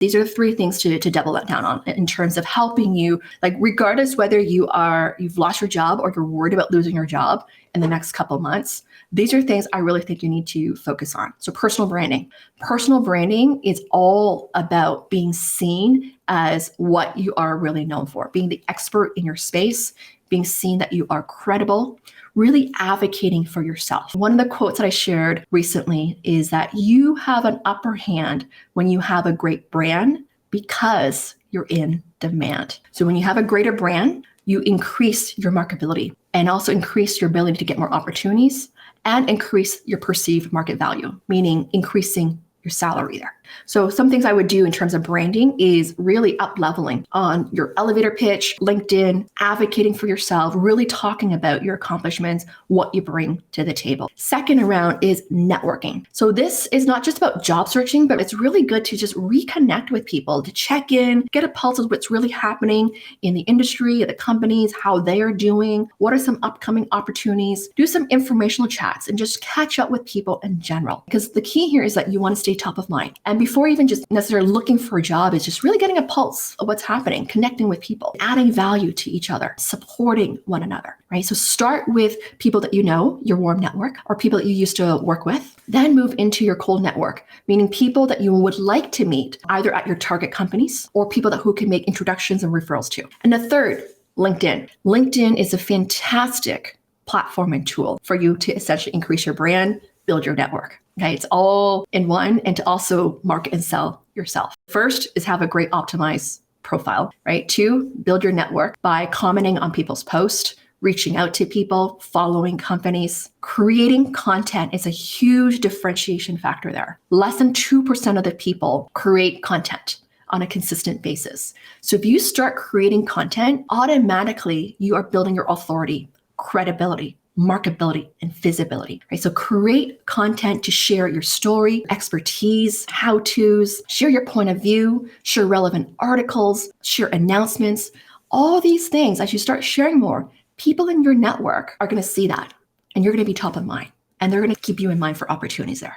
These are the three things to double that down on in terms of helping you, like regardless whether you've lost your job or you're worried about losing your job in the next couple of months. These are things I really think you need to focus on. So personal branding. Personal branding is all about being seen as what you are really known for, being the expert in your space, being seen that you are credible, really advocating for yourself. One of the quotes that I shared recently is that you have an upper hand when you have a great brand because you're in demand. So when you have a greater brand, you increase your marketability and also increase your ability to get more opportunities and increase your perceived market value, meaning increasing your salary there. So some things I would do in terms of branding is really up-leveling on your elevator pitch, LinkedIn, advocating for yourself, really talking about your accomplishments, what you bring to the table. Second around is networking. So this is not just about job searching, but it's really good to just reconnect with people, to check in, get a pulse of what's really happening in the industry, the companies, how they are doing, what are some upcoming opportunities, do some informational chats and just catch up with people in general. Because the key here is that you want to stay top of mind. And before even just necessarily looking for a job, is just really getting a pulse of what's happening, connecting with people, adding value to each other, supporting one another, right? So start with people that you know, your warm network, or people that you used to work with. Then move into your cold network, meaning people that you would like to meet either at your target companies or people who can make introductions and referrals to. And the third, LinkedIn. LinkedIn is a fantastic platform and tool for you to essentially increase your brand, build your network. Okay, it's all in one, and to also market and sell yourself. First is have a great optimized profile, right? 2, build your network by commenting on people's posts, reaching out to people, following companies. Creating content is a huge differentiation factor there. Less than 2% of the people create content on a consistent basis. So if you start creating content, automatically you are building your authority, credibility, marketability, and visibility, right? So create content to share your story, expertise, how-tos, share your point of view, share relevant articles, share announcements. All these things, as you start sharing more, people in your network are going to see that, and you're going to be top of mind, and they're going to keep you in mind for opportunities there.